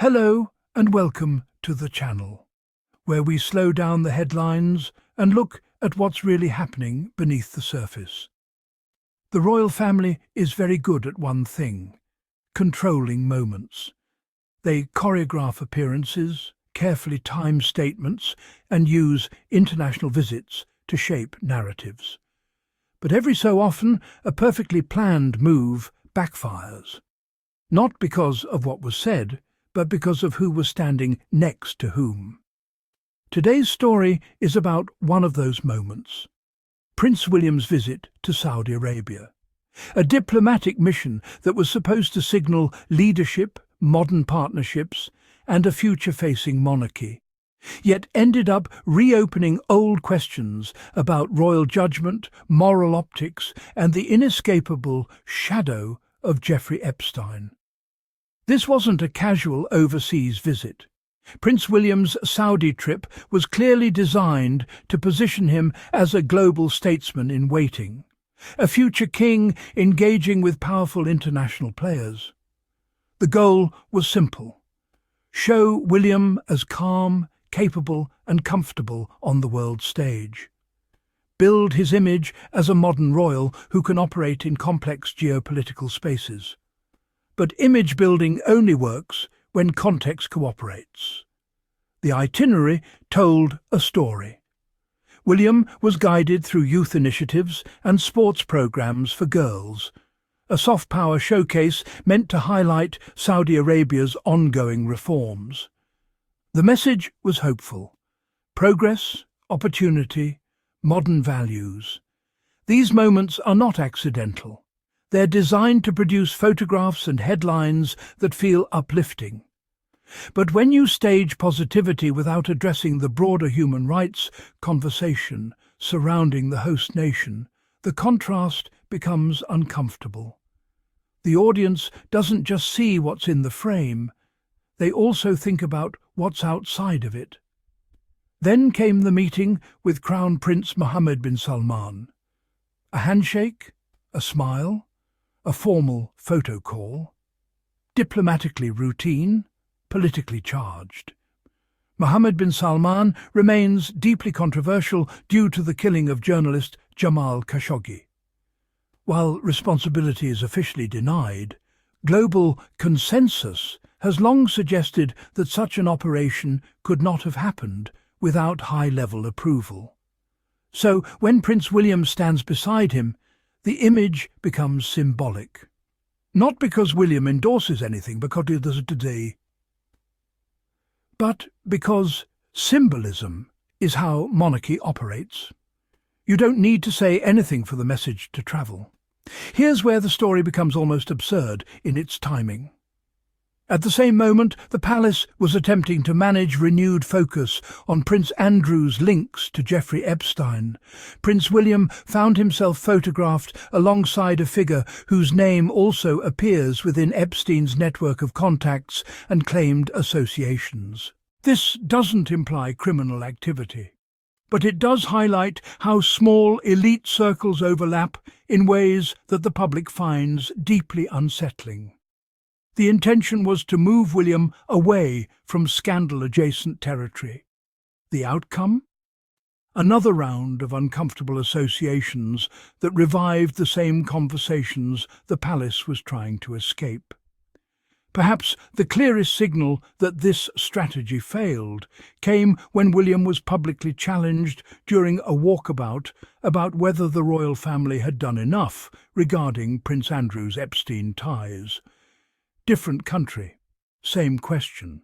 Hello and welcome to the channel, where we slow down the headlines and look at what's really happening beneath the surface. The royal family is very good at one thing: controlling moments. They choreograph appearances, carefully time statements, and use international visits to shape narratives. But every so often, a perfectly planned move backfires. Not because of what was said, but because of who was standing next to whom. Today's story is about one of those moments: Prince William's visit to Saudi Arabia. A diplomatic mission that was supposed to signal leadership, modern partnerships, and a future-facing monarchy, yet ended up reopening old questions about royal judgment, moral optics, and the inescapable shadow of Jeffrey Epstein. This wasn't a casual overseas visit. Prince William's Saudi trip was clearly designed to position him as a global statesman in waiting, a future king engaging with powerful international players. The goal was simple: show William as calm, capable, and comfortable on the world stage. Build his image as a modern royal who can operate in complex geopolitical spaces. But image building only works when context cooperates. The itinerary told a story. William was guided through youth initiatives and sports programs for girls, a soft power showcase meant to highlight Saudi Arabia's ongoing reforms. The message was hopeful: progress, opportunity, modern values. These moments are not accidental. They're designed to produce photographs and headlines that feel uplifting. But when you stage positivity without addressing the broader human rights conversation surrounding the host nation, the contrast becomes uncomfortable. The audience doesn't just see what's in the frame, they also think about what's outside of it. Then came the meeting with Crown Prince Mohammed bin Salman. A handshake, a smile, a formal photocall. Diplomatically routine, politically charged. Mohammed bin Salman remains deeply controversial due to the killing of journalist Jamal Khashoggi. While responsibility is officially denied, global consensus has long suggested that such an operation could not have happened without high-level approval. So when Prince William stands beside him, the image becomes symbolic. Not because William endorses anything, but because symbolism is how monarchy operates. You don't need to say anything for the message to travel. Here's where the story becomes almost absurd in its timing. At the same moment, the palace was attempting to manage renewed focus on Prince Andrew's links to Jeffrey Epstein. Prince William found himself photographed alongside a figure whose name also appears within Epstein's network of contacts and claimed associations. This doesn't imply criminal activity, but it does highlight how small elite circles overlap in ways that the public finds deeply unsettling. The intention was to move William away from scandal-adjacent territory. The outcome? Another round of uncomfortable associations that revived the same conversations the palace was trying to escape. Perhaps the clearest signal that this strategy failed came when William was publicly challenged during a walkabout about whether the royal family had done enough regarding Prince Andrew's Epstein ties. Different country, same question.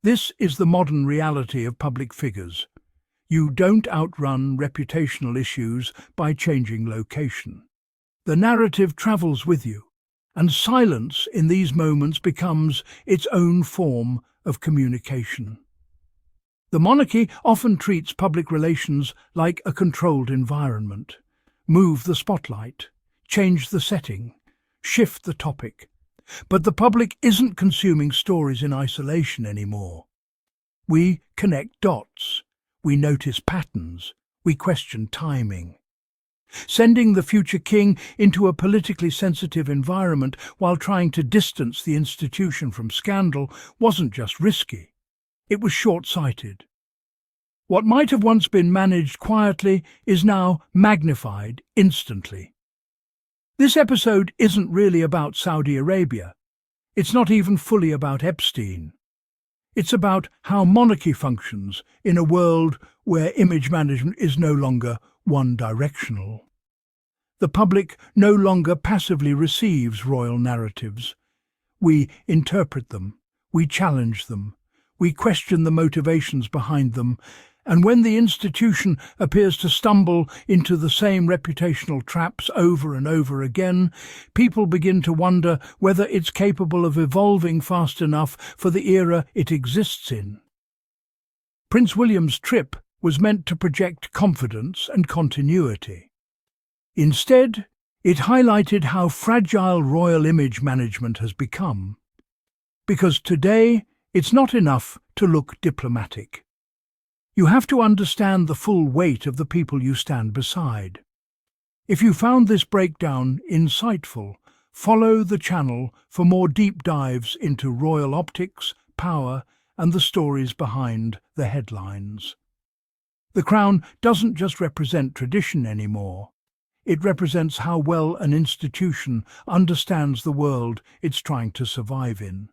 This is the modern reality of public figures. You don't outrun reputational issues by changing location. The narrative travels with you, and silence in these moments becomes its own form of communication. The monarchy often treats public relations like a controlled environment. Move the spotlight, change the setting, shift the topic. But the public isn't consuming stories in isolation anymore. We connect dots, we notice patterns, we question timing. Sending the future king into a politically sensitive environment while trying to distance the institution from scandal wasn't just risky, it was short-sighted. What might have once been managed quietly is now magnified instantly. This episode isn't really about Saudi Arabia. It's not even fully about Epstein. It's about how monarchy functions in a world where image management is no longer one-directional. The public no longer passively receives royal narratives. We interpret them, we challenge them, we question the motivations behind them, and when the institution appears to stumble into the same reputational traps over and over again, people begin to wonder whether it's capable of evolving fast enough for the era it exists in. Prince William's trip was meant to project confidence and continuity. Instead, it highlighted how fragile royal image management has become. Because today, it's not enough to look diplomatic. You have to understand the full weight of the people you stand beside. If you found this breakdown insightful, follow the channel for more deep dives into royal optics, power, and the stories behind the headlines. The crown doesn't just represent tradition anymore. It represents how well an institution understands the world it's trying to survive in.